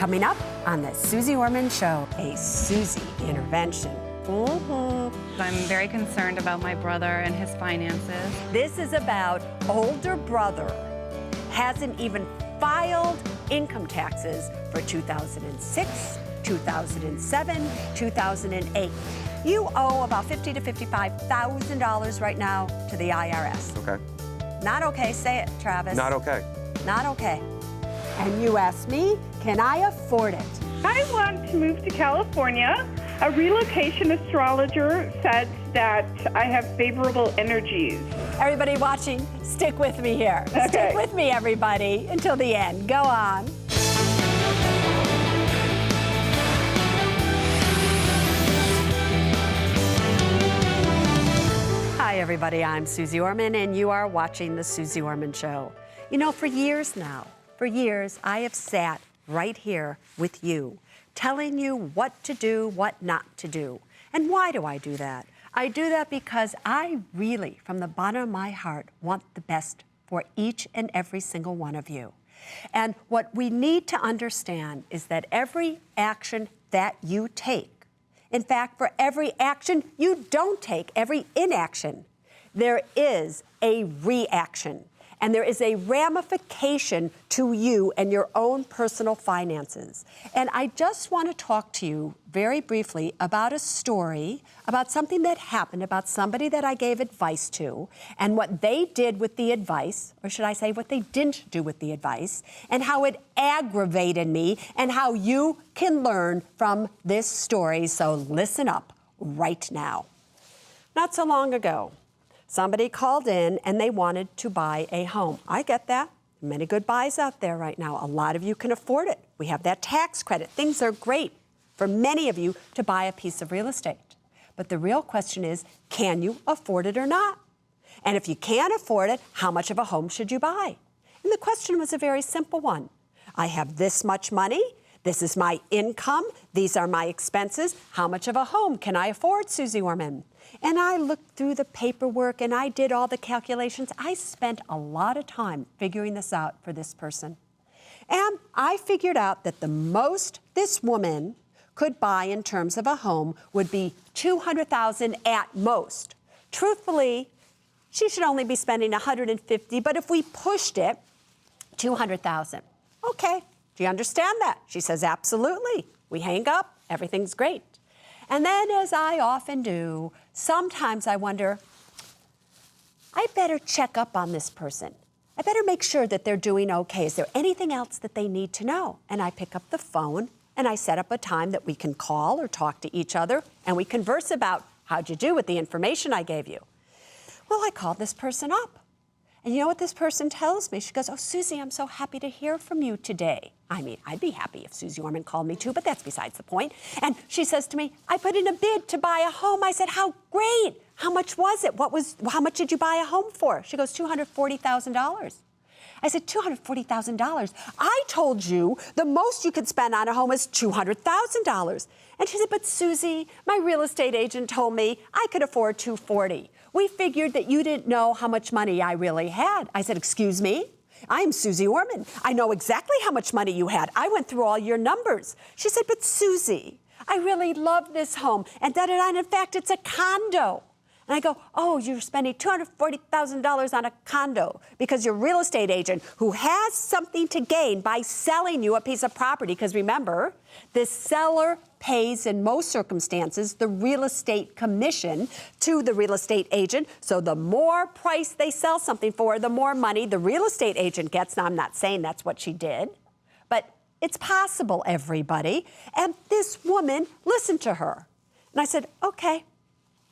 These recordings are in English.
Coming up on the Suze Orman Show, a Suze Intervention. I'm very concerned about my brother and his finances. This is about older brother hasn't even filed income taxes for 2006, 2007, 2008. You owe about $50,000 to $55,000 right now to the IRS. Okay. Not okay. Say it, Travis. Not okay. Not okay. And you asked me, can I afford it? I want to move to California. A relocation astrologer said that I have favorable energies. Everybody watching, stick with me here. Okay. Stick with me, everybody, until the end. Go on. Hi, everybody. I'm Suze Orman, and you are watching The Suze Orman Show. You know, for years now, I have sat right here with you, telling you what to do, what not to do. And why do I do that? I do that because I really, from the bottom of my heart, want the best for each and every single one of you. And what we need to understand is that every action that you take, in fact, for every action you don't take, every inaction, there is a reaction. And there is a ramification to you and your own personal finances. And I just want to talk to you very briefly about a story, about something that happened, about somebody that I gave advice to, and what they did with the advice, or should I say what they didn't do with the advice, and how it aggravated me, and how you can learn from this story. So listen up right now. Not so long ago, somebody called in and they wanted to buy a home. I get that. Many good buys out there right now. A lot of you can afford it. We have that tax credit. Things are great for many of you to buy a piece of real estate. But the real question is, can you afford it or not? And if you can't afford it, how much of a home should you buy? And the question was a very simple one. I have this much money. This is my income. These are my expenses. How much of a home can I afford, Suze Orman? And I looked through the paperwork and I did all the calculations. I spent a lot of time figuring this out for this person. And I figured out that the most this woman could buy in terms of a home would be $200,000 at most. Truthfully, she should only be spending $150,000, but if we pushed it, $200,000. Okay. Do you understand that? She says, absolutely. We hang up, everything's great. And then, as I often do, sometimes I wonder, I better check up on this person. I better make sure that they're doing okay. Is there anything else that they need to know? And I pick up the phone and I set up a time that we can call or talk to each other and we converse about how'd you do with the information I gave you. Well, I called this person up. And you know what this person tells me? She goes, oh, Suze, I'm so happy to hear from you today. I mean, I'd be happy if Suze Orman called me too, but that's besides the point. And she says to me, I put in a bid to buy a home. I said, how great. How much was it? How much did you buy a home for? She goes, $240,000. I said, $240,000? I told you the most you could spend on a home is $200,000. And she said, but Suze, my real estate agent told me I could afford $240,000. We figured that you didn't know how much money I really had. I said, excuse me? I'm Suze Orman. I know exactly how much money you had. I went through all your numbers. She said, but Suze, I really love this home. And da-da-da, and in fact, it's a condo. And I go, oh, you're spending $240,000 on a condo because your real estate agent, who has something to gain by selling you a piece of property, because remember, the seller pays, in most circumstances, the real estate commission to the real estate agent. So the more price they sell something for, the more money the real estate agent gets. Now, I'm not saying that's what she did, but it's possible, everybody. And this woman, listened to her. And I said, okay.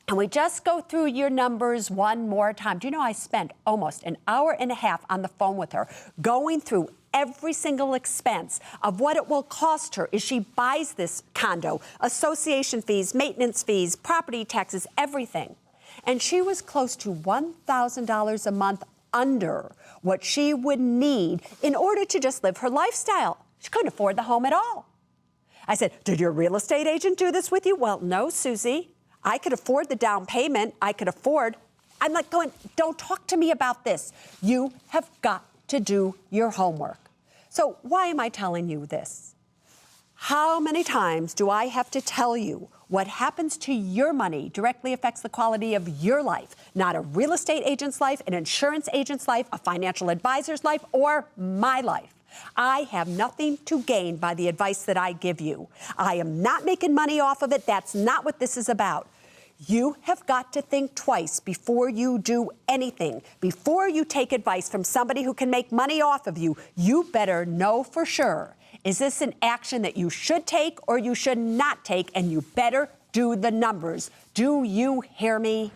And we just go through your numbers one more time. Do you know I spent almost an hour and a half on the phone with her, going through every single expense of what it will cost her if she buys this condo, association fees, maintenance fees, property taxes, everything. And she was close to $1,000 a month under what she would need in order to just live her lifestyle. She couldn't afford the home at all. I said, did your real estate agent do this with you? Well, no, Suze. I could afford the down payment. I'm like going, don't talk to me about this. You have got to do your homework. So why am I telling you this? How many times do I have to tell you what happens to your money directly affects the quality of your life, not a real estate agent's life, an insurance agent's life, a financial advisor's life, or my life? I have nothing to gain by the advice that I give you. I am not making money off of it. That's not what this is about. You have got to think twice before you do anything. Before you take advice from somebody who can make money off of you, you better know for sure. Is this an action that you should take or you should not take? And you better do the numbers. Do you hear me?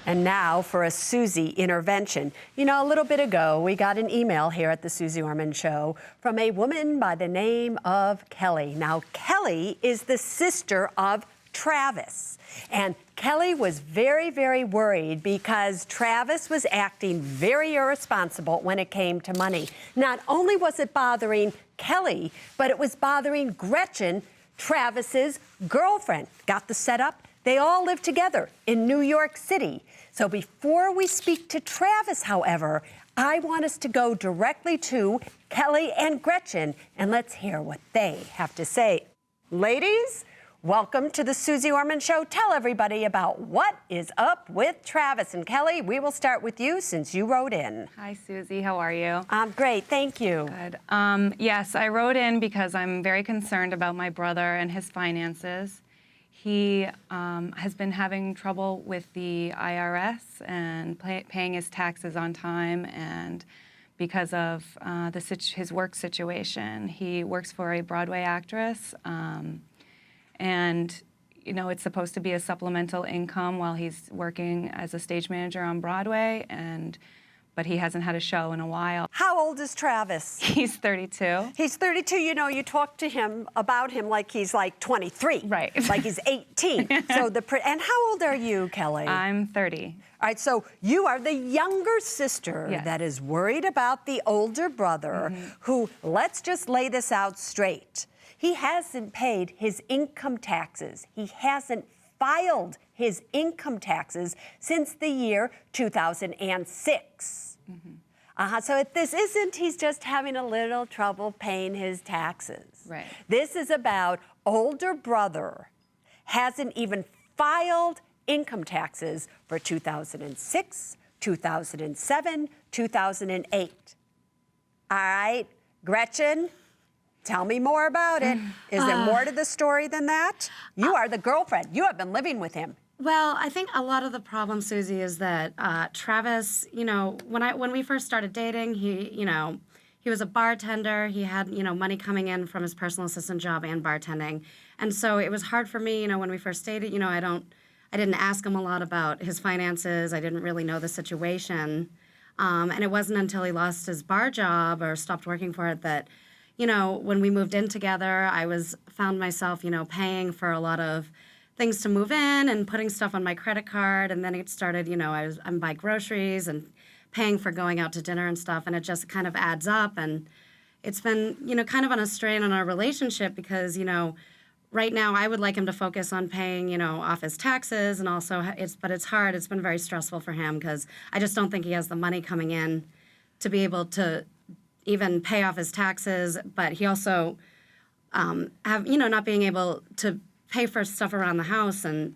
And now for a Suze intervention. You know, a little bit ago, we got an email here at the Suze Orman Show from a woman by the name of Kelly. Now, Kelly is the sister of Travis. And Kelly was very, very worried because Travis was acting very irresponsible when it came to money. Not only was it bothering Kelly, but it was bothering Gretchen, Travis's girlfriend. Got the setup? They all live together in New York City. So before we speak to Travis, however, I want us to go directly to Kelly and Gretchen, and let's hear what they have to say. Ladies, welcome to the Suze Orman Show. Tell everybody about what is up with Travis. And Kelly, we will start with you since you wrote in. Hi, Susie. How are you? I'm great. Thank you. Good. Yes, I wrote in because I'm very concerned about my brother and his finances. He has been having trouble with the IRS and paying his taxes on time, and because of his work situation. He works for a Broadway actress, and you know, it's supposed to be a supplemental income while he's working as a stage manager on Broadway, but he hasn't had a show in a while. How old is Travis? He's 32. He's 32. You know, you talk to him about him like he's like 23. Right. Like he's 18. And how old are you, Kelly? I'm 30. All right, so you are the younger sister Yes. that is worried about the older brother who, let's just lay this out straight. He hasn't paid his income taxes. He hasn't filed his income taxes since the year 2006. So this isn't he's just having a little trouble paying his taxes. Right. This is about older brother hasn't even filed income taxes for 2006, 2007, 2008. All right, Gretchen, tell me more about it. Is there more to the story than that? You are the girlfriend. You have been living with him. Well, I think a lot of the problem, Susie, is that Travis, you know, when we first started dating, he was a bartender. He had, money coming in from his personal assistant job and bartending. And so it was hard for me, when we first dated, I didn't ask him a lot about his finances. I didn't really know the situation. And it wasn't until he lost his bar job or stopped working for it that, when we moved in together, found myself, paying for a lot of things to move in and putting stuff on my credit card. And then it started, I'm buying groceries and paying for going out to dinner and stuff. And it just kind of adds up. And it's been, kind of on a strain on our relationship because, right now I would like him to focus on paying, off his taxes. And also but it's hard. It's been very stressful for him because I just don't think he has the money coming in to be able to even pay off his taxes. But he also not being able to pay for stuff around the house, and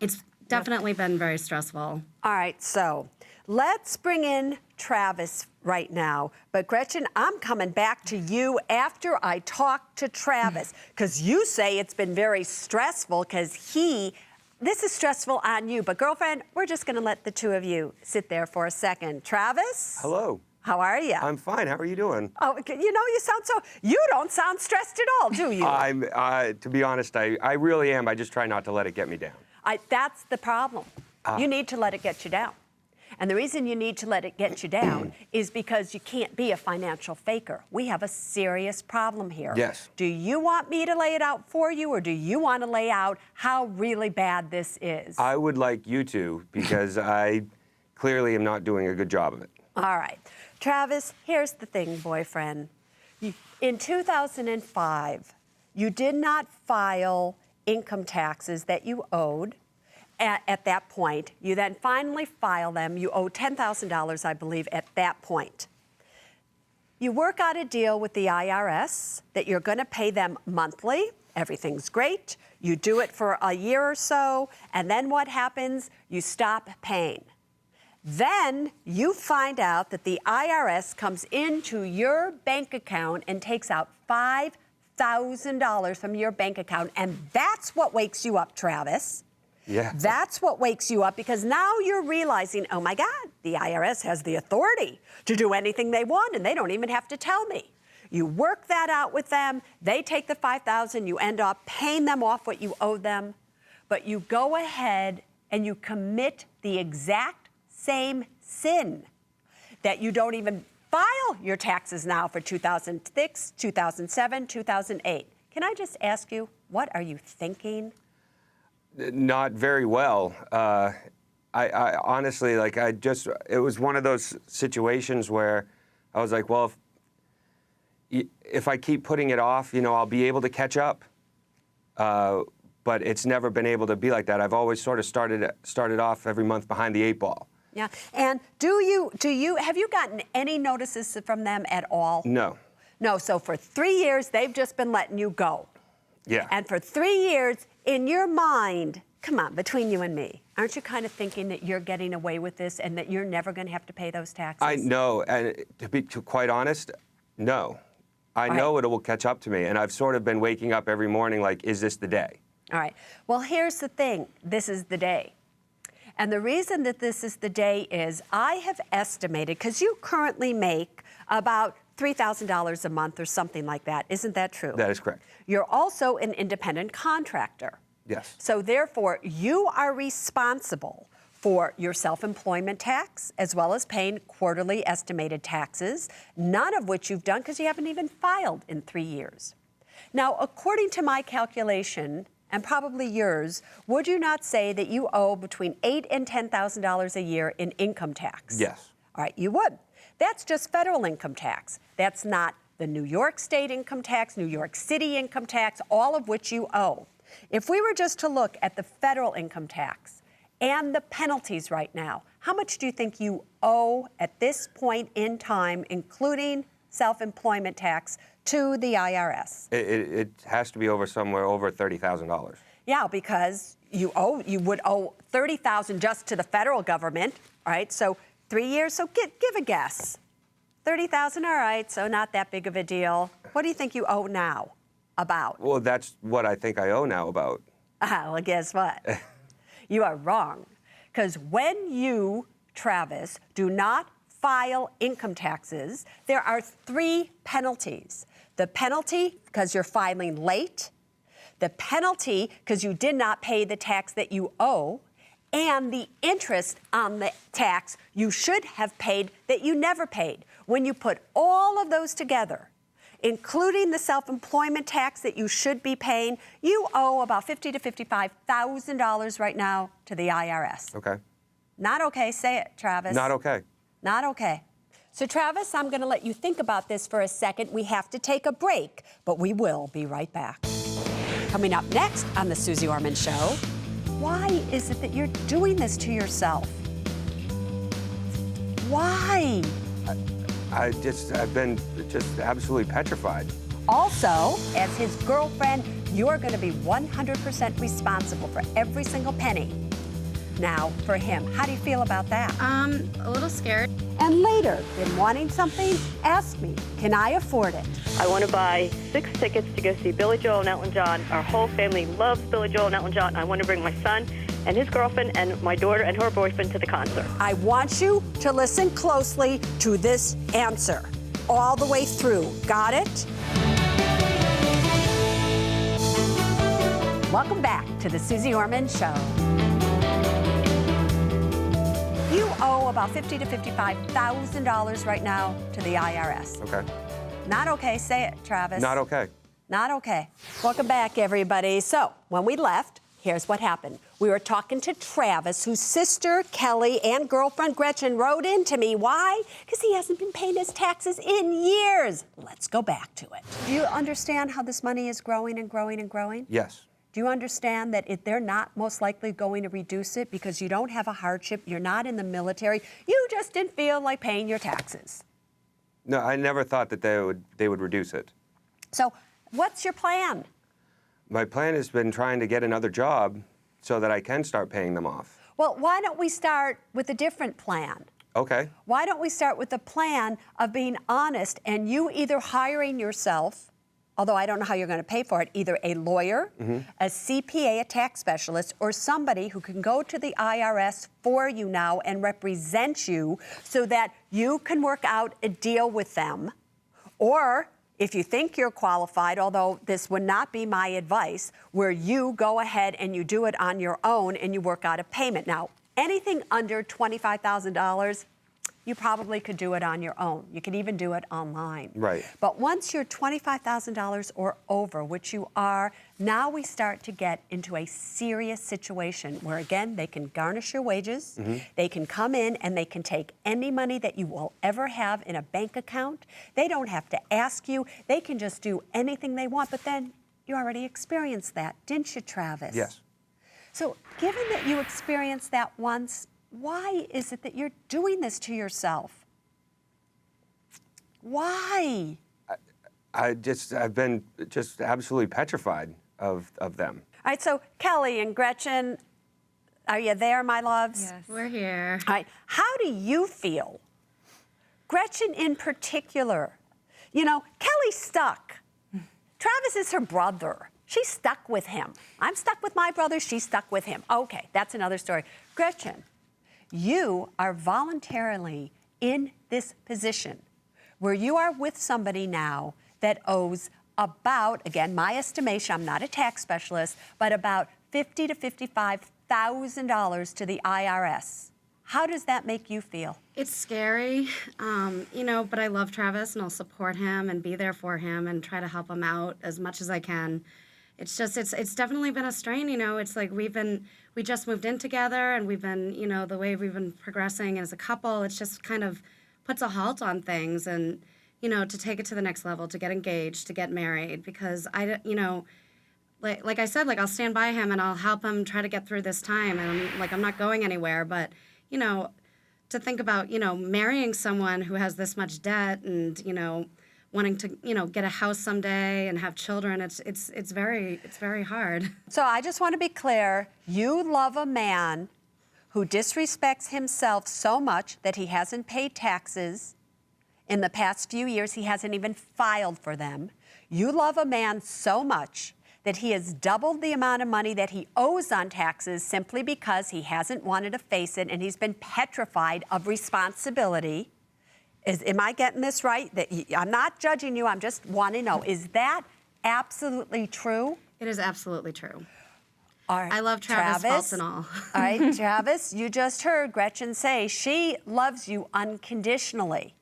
it's definitely been very stressful. All right, so let's bring in Travis right now. But Gretchen, I'm coming back to you after I talk to Travis, because you say it's been very stressful because this is stressful on you. But girlfriend, we're just gonna let the two of you sit there for a second. Travis? Hello. How are you? I'm fine. How are you doing? Oh, you don't sound stressed at all, do you? To be honest, I really am. I just try not to let it get me down. That's the problem. You need to let it get you down. And the reason you need to let it get you down is because you can't be a financial faker. We have a serious problem here. Yes. Do you want me to lay it out for you, or do you want to lay out how really bad this is? I would like you to, because I clearly am not doing a good job of it. All right. Travis, here's the thing, boyfriend. In 2005, you did not file income taxes that you owed at that point. You then finally file them. You owe $10,000, I believe, at that point. You work out a deal with the IRS that you're going to pay them monthly everything's great. You do it for a year or so, and then what happens? You stop paying. Then you find out that the IRS comes into your bank account and takes out $5,000 from your bank account, and that's what wakes you up, Travis. Yeah. That's what wakes you up, because now you're realizing, oh my God, the IRS has the authority to do anything they want, and they don't even have to tell me. You work that out with them, they take the $5,000, you end up paying them off what you owe them, but you go ahead and you commit the exact same sin that you don't even file your taxes now for 2006, 2007, 2008. Can I just ask you, what are you thinking? Not very well. I honestly, it was one of those situations where I was like, well, if I keep putting it off, I'll be able to catch up. But it's never been able to be like that. I've always sort of started off every month behind the 8 ball. Yeah, and have you gotten any notices from them at all? No. No, so for 3 years, they've just been letting you go. Yeah. And for 3 years, in your mind, come on, between you and me, aren't you kind of thinking that you're getting away with this and that you're never going to have to pay those taxes? I know, and to be quite honest, no. I know it will catch up to me, and I've sort of been waking up every morning like, is this the day? All right. Well, here's the thing. This is the day. And the reason that this is the day is I have estimated, because you currently make about $3,000 a month or something like that. Isn't that true? That is correct. You're also an independent contractor. Yes. So therefore, you are responsible for your self-employment tax, as well as paying quarterly estimated taxes, none of which you've done because you haven't even filed in 3 years. Now, according to my calculation, and probably yours, would you not say that you owe between $8,000 and $10,000 a year in income tax? Yes. All right, you would. That's just federal income tax. That's not the New York State income tax, New York City income tax, all of which you owe. If we were just to look at the federal income tax and the penalties right now, how much do you think you owe at this point in time, including self-employment tax, to the IRS? It has to be somewhere over $30,000. Yeah, because you would owe $30,000 just to the federal government, all right? So 3 years, so give a guess. $30,000, all right, so not that big of a deal. What do you think you owe now about? Well, that's what I think I owe now about. Well, guess what? You are wrong. Because when you, Travis, do not file income taxes, there are 3 penalties. The penalty because you're filing late, the penalty because you did not pay the tax that you owe, and the interest on the tax you should have paid that you never paid. When you put all of those together, including the self-employment tax that you should be paying, you owe about $50,000 to $55,000 right now to the IRS. Okay. Not okay. Say it, Travis. Not okay. Not okay. So, Travis, I'm going to let you think about this for a second. We have to take a break, but we will be right back. Coming up next on The Suze Orman Show, why is it that you're doing this to yourself? Why? I've been just absolutely petrified. Also, as his girlfriend, you're going to be 100% responsible for every single penny. Now, for him, how do you feel about that? A little scared. And later, in wanting something, ask me, can I afford it? I want to buy 6 tickets to go see Billy Joel and Elton John. Our whole family loves Billy Joel and Elton John. I want to bring my son and his girlfriend and my daughter and her boyfriend to the concert. I want you to listen closely to this answer all the way through. Got it? Welcome back to the Suze Orman Show. You owe about $50,000 to $55,000 right now to the IRS. Okay. Not okay. Say it, Travis. Not okay. Not okay. Welcome back, everybody. So, when we left, here's what happened. We were talking to Travis, whose sister, Kelly, and girlfriend, Gretchen, wrote in to me. Why? Because he hasn't been paying his taxes in years. Let's go back to it. Do you understand how this money is growing and growing and growing? Yes. Do you understand that they're not most likely going to reduce it because you don't have a hardship, you're not in the military, you just didn't feel like paying your taxes? No, I never thought that they would reduce it. So, what's your plan? My plan has been trying to get another job so that I can start paying them off. Well, why don't we start with a different plan? Okay. Why don't we start with the plan of being honest and you either hiring yourself, although I don't know how you're going to pay for it, either a lawyer, a CPA, a tax specialist, or somebody who can go to the IRS for you now and represent you so that you can work out a deal with them. Or if you think you're qualified, although this would not be my advice, where you go ahead and you do it on your own and you work out a payment. Now, anything under $25,000, you probably could do it on your own. You could even do it online. Right. But once you're $25,000 or over, which you are, now we start to get into a serious situation where, again, they can garnish your wages, they can come in and they can take any money that you will ever have in a bank account. They don't have to ask you. They can just do anything they want. But then you already experienced that, didn't you, Travis? Yes. So given that you experienced that once, why is it that you're doing this to yourself? Why? I've been just absolutely petrified of them. All right, so Kelly and Gretchen, are you there, my loves? Yes. We're here. All right, how do you feel? Gretchen in particular. You know, Kelly's stuck. Travis is her brother. She's stuck with him. I'm stuck with my brother, she's stuck with him. Okay, that's another story. Gretchen, you are voluntarily in this position where you are with somebody now that owes about, again, my estimation, I'm not a tax specialist, but about $50,000 to $55,000 to the IRS. How does that make you feel? It's scary, but I love Travis and I'll support him and be there for him and try to help him out as much as I can. It's just, it's definitely been a strain, It's like we just moved in together and we've been, the way we've been progressing as a couple, it's just kind of puts a halt on things and, to take it to the next level, to get engaged, to get married, because like I said, I'll stand by him and I'll help him try to get through this time. And I'm not going anywhere, but, to think about, marrying someone who has this much debt and, wanting to, get a house someday and have children, it's very hard. So I just want to be clear, you love a man who disrespects himself so much that he hasn't paid taxes. In the past few years, he hasn't even filed for them. You love a man so much that he has doubled the amount of money that he owes on taxes simply because he hasn't wanted to face it and he's been petrified of responsibility. Am I getting this right? I'm not judging you, I'm just wanting to know. Is that absolutely true? It is absolutely true. All right, I love Travis, faults and all. All right, Travis, you just heard Gretchen say she loves you unconditionally.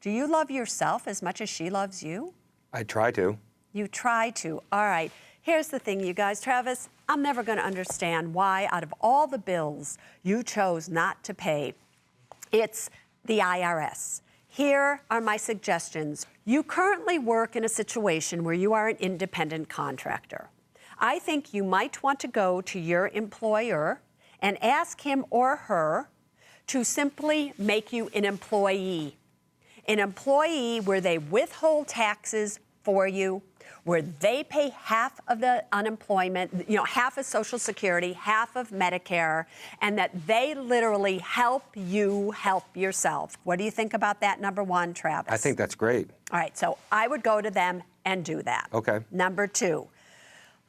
Do you love yourself as much as she loves you? I try to. You try to. All right. Here's the thing, you guys. Travis, I'm never going to understand why, out of all the bills you chose not to pay, it's the IRS. Here are my suggestions. You currently work in a situation where you are an independent contractor. I think you might want to go to your employer and ask him or her to simply make you an employee. An employee where they withhold taxes for you, where they pay half of the unemployment, half of Social Security, half of Medicare, and that they literally help you help yourself. What do you think about that, number one, Travis? I think that's great. All right, so I would go to them and do that. Okay. Number two,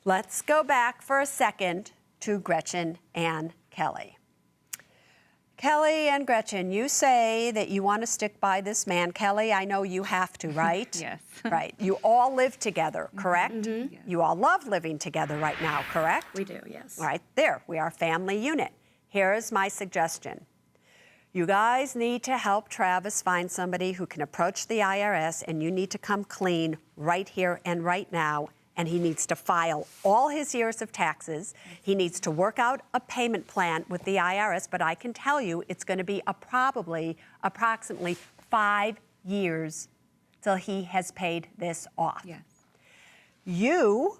let's go back for a second to Gretchen and Kelly. Kelly and Gretchen, you say that you want to stick by this man. Kelly, I know you have to, right? Yes. Right. You all live together, correct? Mm-hmm. Yes. You all love living together right now, correct? We do, yes. All right, there, we are a family unit. Here's my suggestion. You guys need to help Travis find somebody who can approach the IRS, and you need to come clean right here and right now. And he needs to file all his years of taxes. He needs to work out a payment plan with the IRS, but I can tell you it's going to be approximately 5 years till he has paid this off. Yes. You,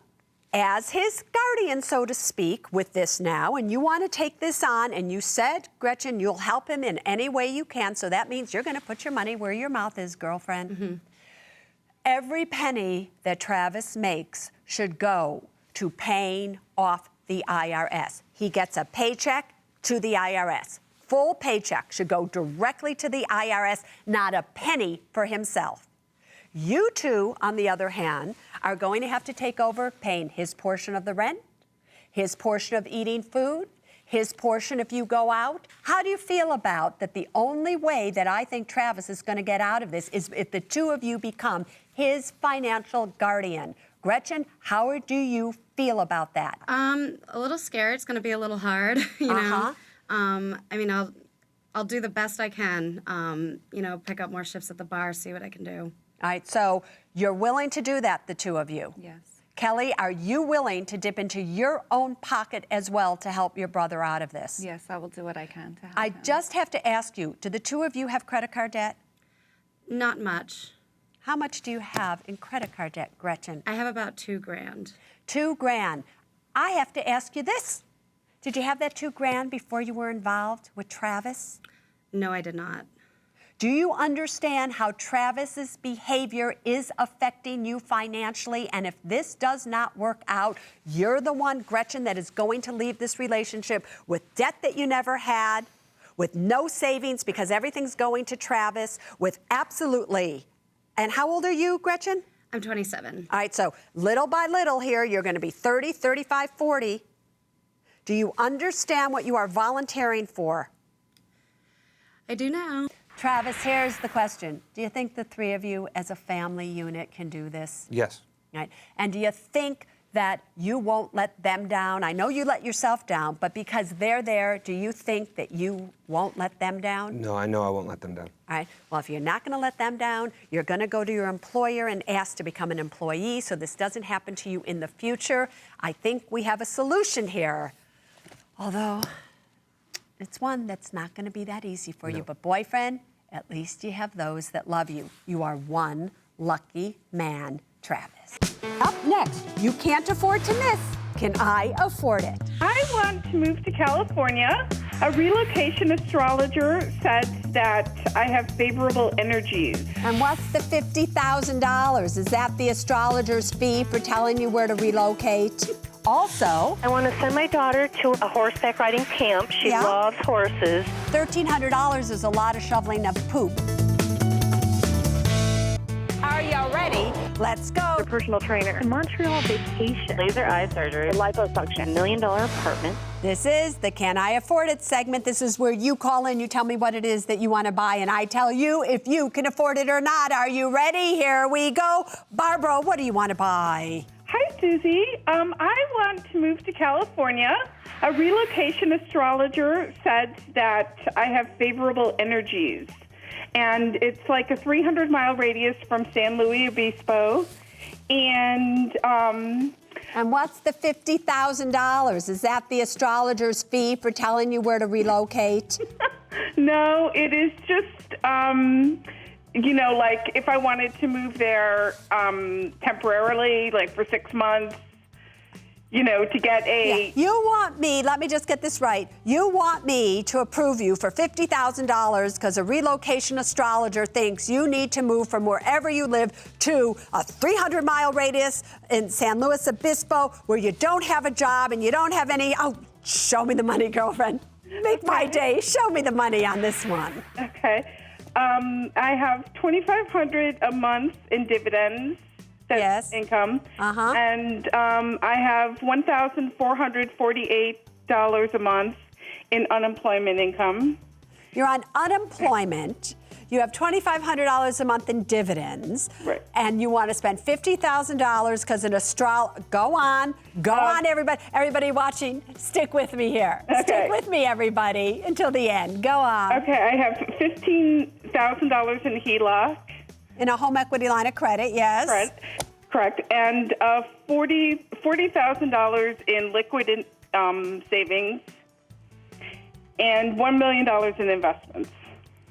as his guardian, so to speak, with this now, and you want to take this on, and you said, Gretchen, you'll help him in any way you can, so that means you're going to put your money where your mouth is, girlfriend. every penny that Travis makes should go to paying off the IRS. He gets a paycheck to the IRS. Full paycheck should go directly to the IRS, not a penny for himself. You two, on the other hand, are going to have to take over paying his portion of the rent, his portion of eating food, his portion if you go out. How do you feel about that? The only way that I think Travis is going to get out of this is if the two of you become his financial guardian. Gretchen, how do you feel about that? A little scared. It's going to be a little hard, you know. I mean, I'll do the best I can. You know, pick up more shifts at the bar, see what I can do. All right, so you're willing to do that, the two of you? Yes. Kelly, are you willing to dip into your own pocket as well to help your brother out of this? Yes, I will do what I can to help I him. just have to ask you, do the two of you have credit card debt? Not much. How much do you have in credit card debt, Gretchen? I have about $2,000. $2,000. I have to ask you this. Did you have that $2,000 before you were involved with Travis? No, I did not. Do you understand how Travis's behavior is affecting you financially? And if this does not work out, you're the one, Gretchen, that is going to leave this relationship with debt that you never had, with no savings because everything's going to Travis, with absolutely. And how old are you, Gretchen? I'm 27. All right, so little by little here, you're going to be 30, 35, 40. Do you understand what you are volunteering for? I do now. Travis, here's the question. Do you think the three of you as a family unit can do this? Yes. Right. And do you think that you won't let them down? I know you let yourself down, but because they're there, do you think that you won't let them down? No, I know I won't let them down. All right. Well, if you're not going to let them down, you're going to go to your employer and ask to become an employee so this doesn't happen to you in the future. I think we have a solution here. Although, it's one that's not going to be that easy for you. But boyfriend, at least you have those that love you. You are one lucky man, Travis. Up next, you can't afford to miss. Can I afford it? I want to move to California. A relocation astrologer said that I have favorable energies. And what's the $50,000? Is that the astrologer's fee for telling you where to relocate? Also, I want to send my daughter to a horseback riding camp. She Yeah. loves horses. $1,300 is a lot of shoveling of poop. Are you ready? Let's go. Personal trainer. Montreal vacation. Laser eye surgery. Liposuction. $1 million apartment. This is the Can I Afford It segment. This is where you call in, you tell me what it is that you want to buy, and I tell you if you can afford it or not. Are you ready? Here we go. Barbara, what do you want to buy? Hi, Susie. I want to move to California. A relocation astrologer said that I have favorable energies. And it's like a 300-mile radius from San Luis Obispo. And what's the $50,000? Is that the astrologer's fee for telling you where to relocate? no, it is just, you know, like if I wanted to move there temporarily, like for 6 months, you know, to get a... Yeah. You want me, let me just get this right. You want me to approve you for $50,000 because a relocation astrologer thinks you need to move from wherever you live to a 300-mile radius in San Luis Obispo where you don't have a job and you don't have any... Oh, show me the money, girlfriend. Make my day. Show me the money on this one. Okay. I have $2,500 a month in dividends. That's Yes. income. Uh-huh. And I have $1,448 a month in unemployment income. You're on unemployment. You have $2,500 a month in dividends. Right. And you want to spend $50,000 because an Go on, everybody. Everybody watching, stick with me here. Okay. Stick with me, everybody, until the end. Go on. Okay, I have $15,000 in HELOC. In a home equity line of credit, yes. Correct. And $40,000 in liquid savings and $1 million in investments.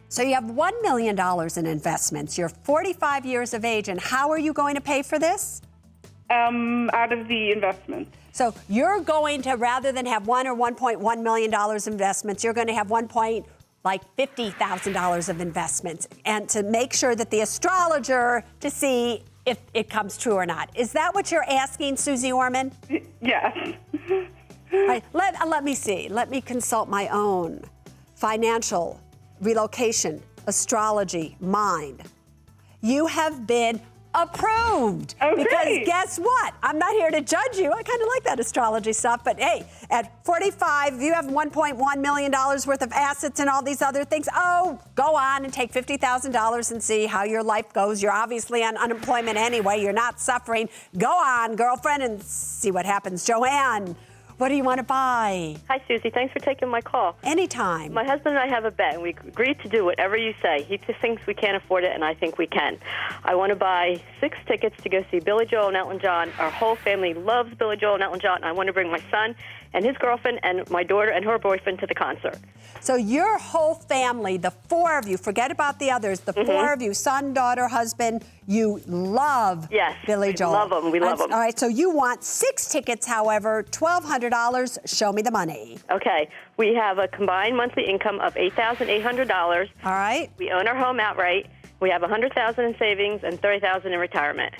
So you have $1 million in investments. You're 45 years of age, and how are you going to pay for this? Out of the investments. So you're going to, rather than have $1 or $1.1 million investments, you're going to have $50,000 of investments, and to make sure that the astrologer to see if it comes true or not. Is that what you're asking, Suze Orman? Yes. All right, let me see. Let me consult my own financial, relocation, astrology, mind. You have been approved. Oh, because great. guess what? I'm not here to judge you. I kind of like that astrology stuff. But hey, at 45, you have $1.1 million worth of assets and all these other things. Oh, go on and take $50,000 and see how your life goes. You're obviously on unemployment anyway. You're not suffering. Go on, girlfriend, and see what happens. Joanne, what do you want to buy? Hi, Susie. Thanks for taking my call. Anytime. My husband and I have a bet, and we agreed to do whatever you say. He just thinks we can't afford it, and I think we can. I want to buy 6 tickets to go see Billy Joel and Elton John. Our whole family loves Billy Joel and Elton John, and I want to bring my son and his girlfriend and my daughter and her boyfriend to the concert. So your whole family, the 4 of you, forget about the others, the 4 of you, son, daughter, husband, you love Billy Joel. Love him. We love him. All right, so you want 6 tickets, however, $1,200. Show me the money. Okay. We have a combined monthly income of $8,800. All right. We own our home outright. We have $100,000 in savings and $30,000 in retirement.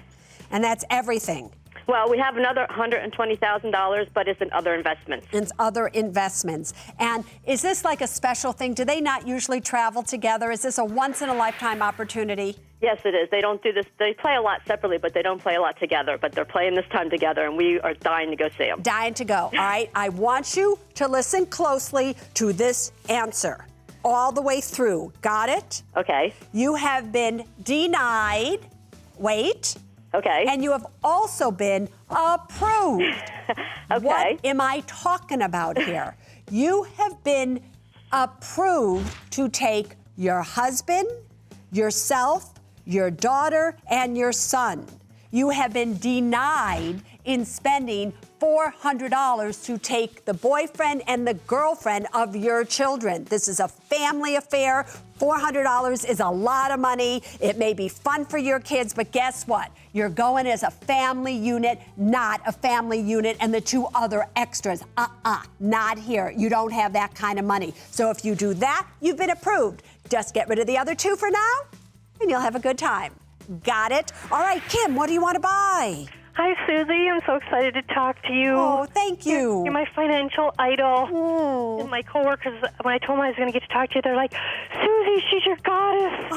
And that's everything. Well, we have another $120,000, but it's in other investments. It's other investments. And is this like a special thing? Do they not usually travel together? Is this a once-in-a-lifetime opportunity? Yes, it is. They don't do this. They play a lot separately, but they don't play a lot together. But they're playing this time together, and we are dying to go see them. Dying to go. All right. I want you to listen closely to this answer all the way through. Got it? Okay. You have been denied. Wait. Okay. And you have also been approved. Okay. What am I talking about here? You have been approved to take your husband, yourself, your daughter, and your son. You have been denied in spending $400 to take the boyfriend and the girlfriend of your children. This is a family affair. $400 is a lot of money. It may be fun for your kids, but guess what? You're going as a family unit, not a family unit and the 2 other extras. Not here. You don't have that kind of money. So if you do that, you've been approved. Just get rid of the other 2 for now, and you'll have a good time. Got it? All right, Kim, what do you want to buy? Hi, Susie. I'm so excited to talk to you. Oh, thank you. You're my financial idol. And my coworkers, when I told them I was going to get to talk to you, they're like, Susie, she's your goddess.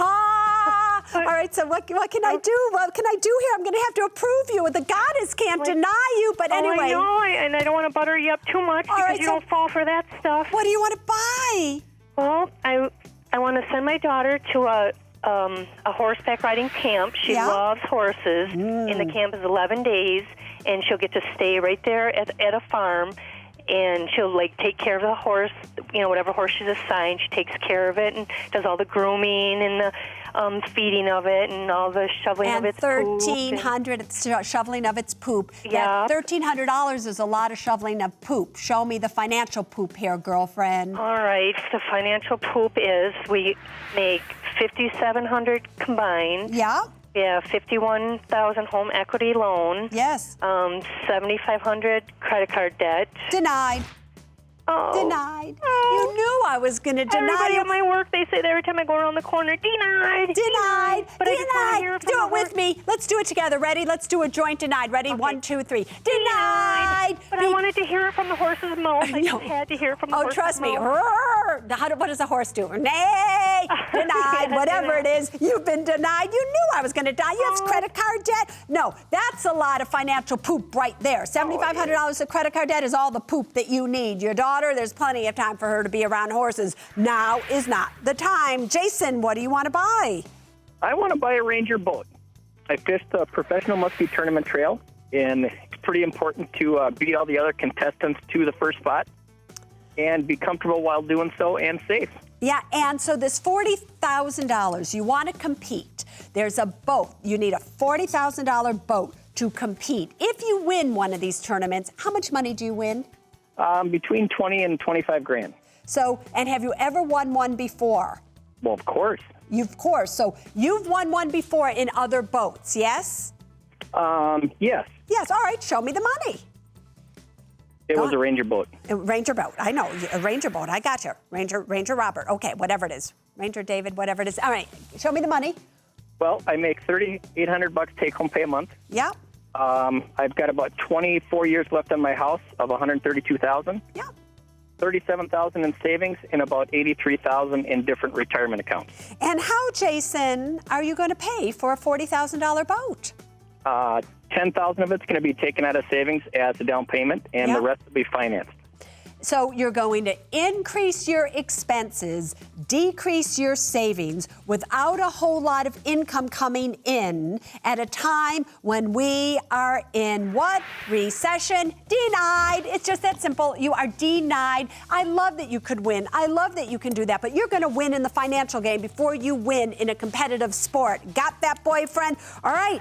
All right, so what can I do? What can I do here? I'm going to have to approve you. The goddess can't deny you, but anyway. I know, and I don't want to butter you up too much because you don't fall for that stuff. What do you want to buy? Well, I want to send my daughter to a horseback riding camp. She loves horses, and the camp is 11 days, and she'll get to stay right there at a farm, and she'll take care of the horse, whatever horse she's assigned. She takes care of it and does all the grooming and the feeding of it and all the shoveling of its poop. And $1,300 shoveling of its poop. Yeah. That $1,300 is a lot of shoveling of poop. Show me the financial poop here, girlfriend. All right. The financial poop is we make $5,700 combined. Yeah. We have $51,000 home equity loan. Yes. $7,500 credit card debt. Denied. Oh. Denied. You knew I was going to deny Everybody you. at my work, they say that every time I go around the corner, denied. Denied. But I just want to hear it from Do the it with horse. me. Let's do it together. Ready? Let's do a joint denied. Ready? Okay. 1, 2, 3. Denied. But I wanted to hear it from the horse's mouth. I just had to hear it from the horse's trust me. mouth. Roar. What does a horse do? Nay. Denied. Whatever it is, you've been denied. You knew I was going to die. You have credit card debt. No, that's a lot of financial poop right there. $7,500 of credit card debt is all the poop that you need. Your daughter, there's plenty of time for her to be around horses. Now is not the time. Jason, what do you want to buy? I want to buy a Ranger boat. I fished a professional muskie tournament trail, and it's pretty important to beat all the other contestants to the first spot and be comfortable while doing so and safe. Yeah, and so this $40,000, you want to compete. There's a boat. You need a $40,000 boat to compete. If you win one of these tournaments, how much money do you win? Between 20 and 25 grand. So, and have you ever won one before? Well, of course. Of course. So you've won one before in other boats, yes? Yes. Yes, all right, show me the money. It was a Ranger boat. A Ranger boat, I know, a Ranger boat, I got you. Ranger Robert, okay, whatever it is. Ranger David, whatever it is. All right, show me the money. Well, I make $3,800 take-home pay a month. Yep. I've got about 24 years left on my house of $132,000. Yep. $37,000 in savings and about $83,000 in different retirement accounts. And how, Jason, are you going to pay for a $40,000 boat? $10,000 of it's going to be taken out of savings as a down payment, and the rest will be financed. So you're going to increase your expenses, decrease your savings without a whole lot of income coming in at a time when we are in what? Recession? Denied. It's just that simple. You are denied. I love that you could win. I love that you can do that, but you're going to win in the financial game before you win in a competitive sport. Got that, boyfriend? All right.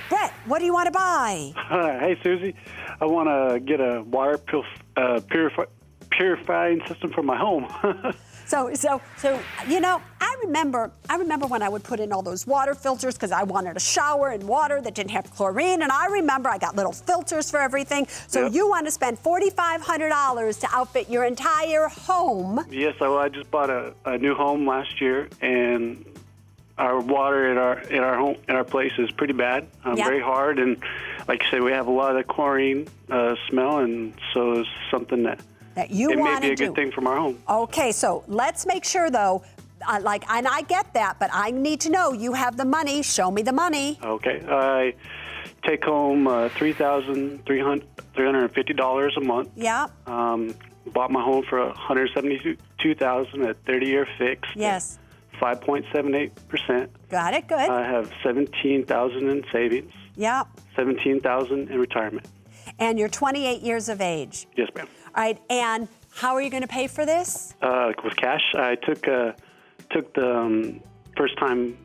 Brett, what do you want to buy? Hey, Susie. I want to get a water purifying system for my home. So you know, I remember when I would put in all those water filters because I wanted a shower in water that didn't have chlorine, and I remember I got little filters for everything. So you want to spend $4,500 to outfit your entire home. Yes, I just bought a new home last year, and our water in our place is pretty bad, very hard, and like you said, we have a lot of chlorine smell, and so it's something that you want to do. It may be a good thing from our home. Okay, so let's make sure though, and I get that, but I need to know you have the money. Show me the money. Okay, I take home $3,350 a month. Yeah. Bought my home for $172,000 at 30-year fixed. Yes. 5.78%. Got it. Good. I have $17,000 in savings. Yeah. $17,000 in retirement. And you're 28 years of age. Yes, ma'am. All right. And how are you going to pay for this? With cash. I took the first time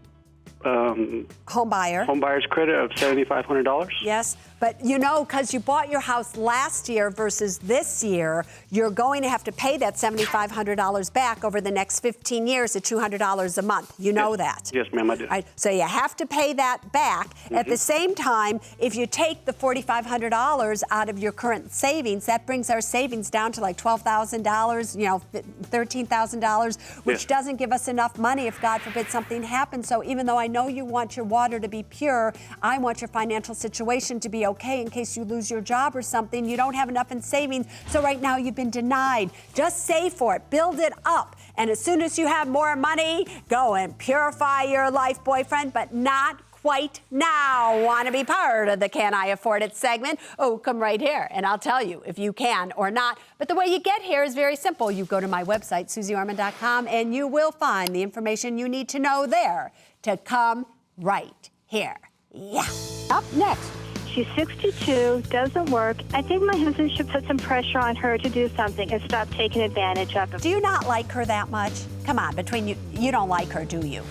home buyer's credit of $7,500. Yes, but you know, because you bought your house last year versus this year, you're going to have to pay that $7,500 back over the next 15 years at $200 a month. You know that. Yes, ma'am, I do. Right, so you have to pay that back. At the same time, if you take the $4,500 out of your current savings, that brings our savings down to like $12,000, you know, $13,000, which doesn't give us enough money if, God forbid, something happens. So even though I know you want your water to be pure, I want your financial situation to be okay in case you lose your job or something. You don't have enough in savings, so right now you've been denied. Just save for it, build it up, and as soon as you have more money, go and purify your life, boyfriend, but not quite now. Want to be part of the Can I Afford It segment? Oh, come right here, and I'll tell you if you can or not. But the way you get here is very simple. You go to my website, SuzeOrman.com, and you will find the information you need to know there to come right here. Yeah. Up next. She's 62, doesn't work. I think my husband should put some pressure on her to do something and stop taking advantage of him. Do you not like her that much? Come on, between you, you don't like her, do you?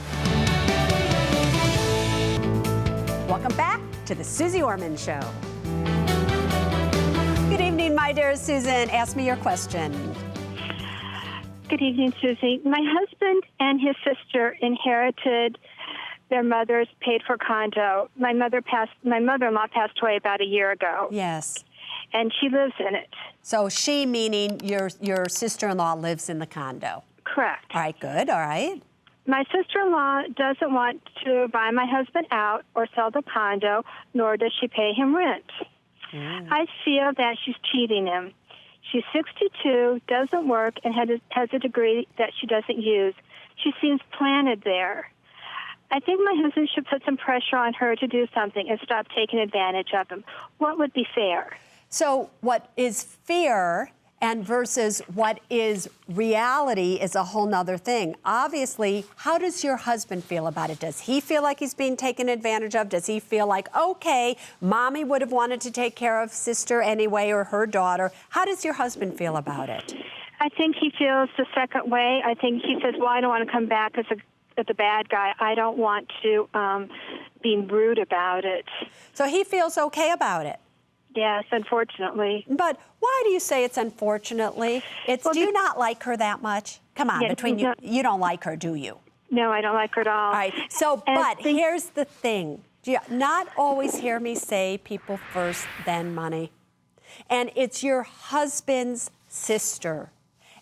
Welcome back to the Suze Orman Show. Good evening, my dear Susan. Ask me your question. Good evening, Susie. My husband and his sister inherited their mother's paid-for condo. My mother-in-law passed away about a year ago. Yes. And she lives in it. So she, meaning your sister-in-law, lives in the condo. Correct. All right, good, all right. My sister-in-law doesn't want to buy my husband out or sell the condo, nor does she pay him rent. I feel that she's cheating him. She's 62, doesn't work, and has a degree that she doesn't use. She seems planted there. I think my husband should put some pressure on her to do something and stop taking advantage of him. What would be fair? So what is fair and versus what is reality is a whole nother thing. Obviously, how does your husband feel about it? Does he feel like he's being taken advantage of? Does he feel like, okay, mommy would have wanted to take care of sister anyway or her daughter? How does your husband feel about it? I think he feels the second way. I think he says, well, I don't want to come back as the bad guy. I don't want to be rude about it. So he feels okay about it? Yes, unfortunately. But why do you say it's unfortunately? Do you not like her that much? Come on, between you, you don't like her, do you? No, I don't like her at all. All right, so, but here's the thing. Do you not always hear me say people first, then money? And it's your husband's sister.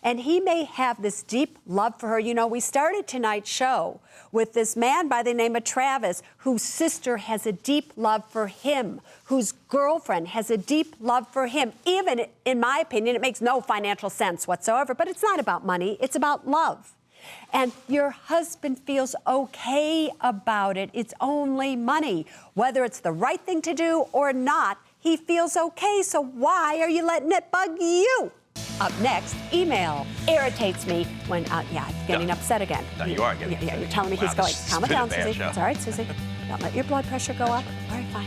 And he may have this deep love for her. You know, we started tonight's show with this man by the name of Travis, whose sister has a deep love for him, whose girlfriend has a deep love for him. Even, in my opinion, it makes no financial sense whatsoever, but it's not about money, it's about love. And your husband feels okay about it. It's only money. Whether it's the right thing to do or not, he feels okay. So why are you letting it bug you? Up next, email. Irritates me when, getting upset again. No, you are getting upset. Yeah, you're telling me Wow, he's going, this has calm it been a down, bad Susie. show. It's all right, Susie. Don't let your blood pressure go up. All right, fine.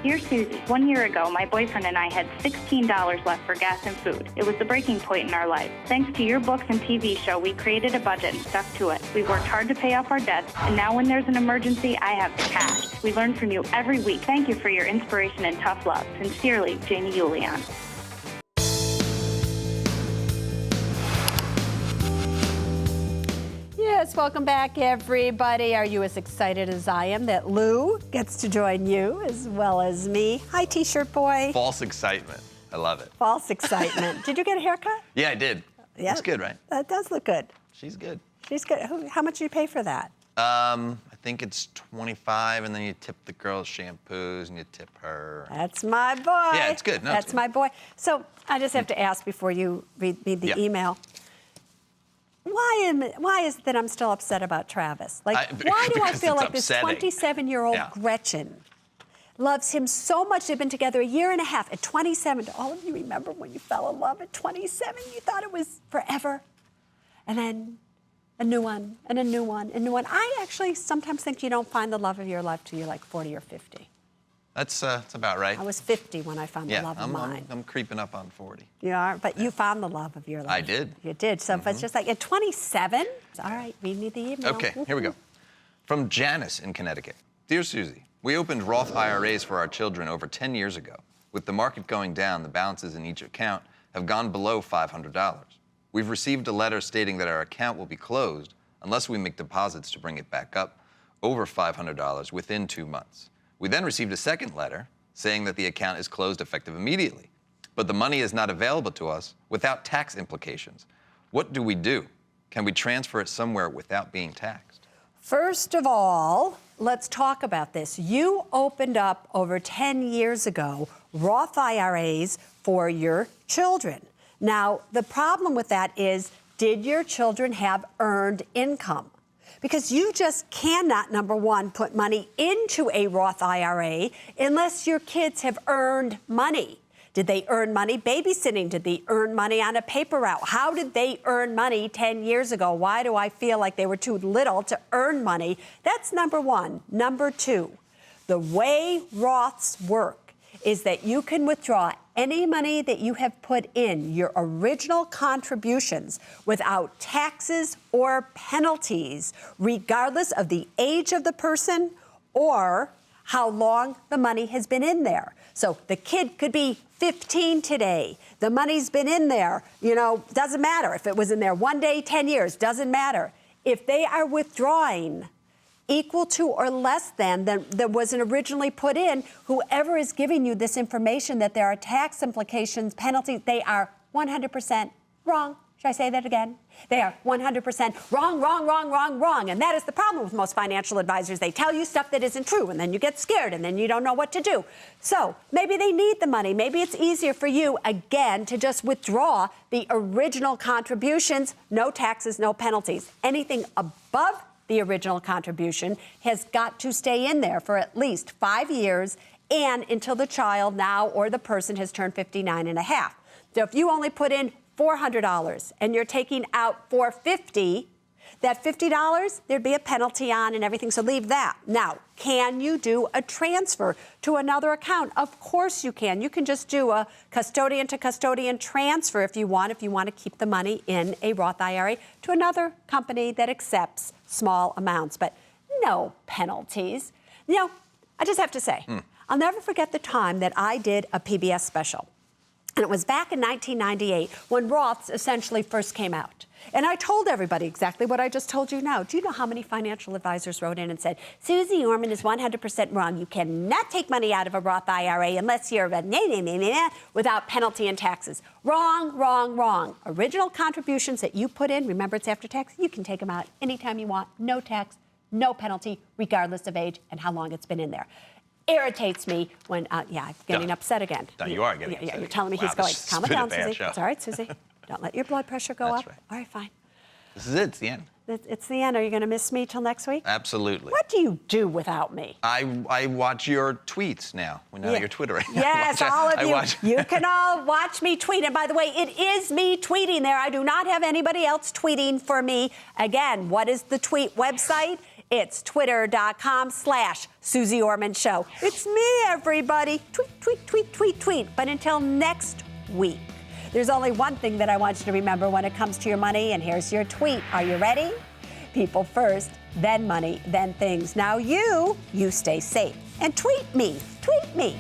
Dear Susie, 1 year ago, my boyfriend and I had $16 left for gas and food. It was the breaking point in our life. Thanks to your books and TV show, we created a budget and stuck to it. We've worked hard to pay off our debts, and now when there's an emergency, I have cash. We learn from you every week. Thank you for your inspiration and tough love. Sincerely, Janie Julian. Yes, welcome back, everybody. Are you as excited as I am that Lou gets to join you as well as me? Hi, T-shirt boy. False excitement. I love it. False excitement. Did you get a haircut? Yeah, I did. Yeah. Looks good, right? That does look good. She's good. She's good. How much did you pay for that? I think it's 25, and then you tip the girl's shampoos, and you tip her. That's my boy. Yeah, it's good. No, That's it's good. my boy. So I just have to ask before you read the Yeah. email. Why is it that I'm still upset about Travis? Like, why do I because feel it's like this upsetting. 27-year-old Yeah. Gretchen loves him so much? They've been together a year and a half. At 27, do all of you remember when you fell in love at 27? You thought it was forever. And then a new one, and a new one, and a new one. I actually sometimes think you don't find the love of your life till you're like 40 or 50. That's about right. I was 50 when I found the love of I'm mine. I'm creeping up on 40. You are, but you found the love of your life. I did. You did. So if it's just like at 27, all right, read me the email. Okay, here we go. From Janice in Connecticut. Dear Susie, we opened Roth IRAs for our children over 10 years ago. With the market going down, the balances in each account have gone below $500. We've received a letter stating that our account will be closed unless we make deposits to bring it back up over $500 within 2 months. We then received a second letter saying that the account is closed effective immediately, but the money is not available to us without tax implications. What do we do? Can we transfer it somewhere without being taxed? First of all, let's talk about this. You opened up over 10 years ago Roth IRAs for your children. Now, the problem with that is, did your children have earned income? Because you just cannot, number one, put money into a Roth IRA unless your kids have earned money. Did they earn money babysitting? Did they earn money on a paper route? How did they earn money 10 years ago? Why do I feel like they were too little to earn money? That's number one. Number two, the way Roths work is that you can withdraw any money that you have put in, your original contributions, without taxes or penalties, regardless of the age of the person or how long the money has been in there. So the kid could be 15 today. The money's been in there, doesn't matter. If it was in there 1 day, 10 years, doesn't matter. If they are withdrawing equal to or less than that wasn't originally put in, whoever is giving you this information that there are tax implications, penalties, they are 100% wrong. Should I say that again? They are 100% wrong. And that is the problem with most financial advisors. They tell you stuff that isn't true, and then you get scared, and then you don't know what to do. So maybe they need the money. Maybe it's easier for you, again, to just withdraw the original contributions, no taxes, no penalties. Anything above the original contribution has got to stay in there for at least 5 years and until the child now or the person has turned 59 and a half. So if you only put in $400 and you're taking out $450, that $50, there'd be a penalty on and everything, so leave that. Now, can you do a transfer to another account? Of course you can. You can just do a custodian to custodian transfer if you want to keep the money in a Roth IRA to another company that accepts small amounts, but no penalties. I just have to say, I'll never forget the time that I did a PBS special. And it was back in 1998 when Roths essentially first came out. And I told everybody exactly what I just told you now. Do you know how many financial advisors wrote in and said, Suze Orman is 100% wrong. You cannot take money out of a Roth IRA unless you're without penalty and taxes. Wrong, wrong, wrong. Original contributions that you put in, remember it's after tax, you can take them out anytime you want. No tax, no penalty, regardless of age and how long it's been in there. Irritates me when, I'm getting upset again. No, you are getting upset. You're telling me Wow, he's going, this calm has it been a down, bad Susie. show. It's all right, Susie. Don't let your blood pressure go That's up. right. All right, fine. This is it. It's the end. It's the end. Are you going to miss me till next week? Absolutely. What do you do without me? I watch your tweets now. Now you're Twittering. Yes, all of you. You can all watch me tweet. And by the way, it is me tweeting there. I do not have anybody else tweeting for me. Again, what is the tweet website? It's twitter.com/Suze Orman Show. It's me, everybody. Tweet, tweet, tweet, tweet, tweet. But until next week, there's only one thing that I want you to remember when it comes to your money, and here's your tweet. Are you ready? People first, then money, then things. Now you stay safe. And tweet me. Tweet me.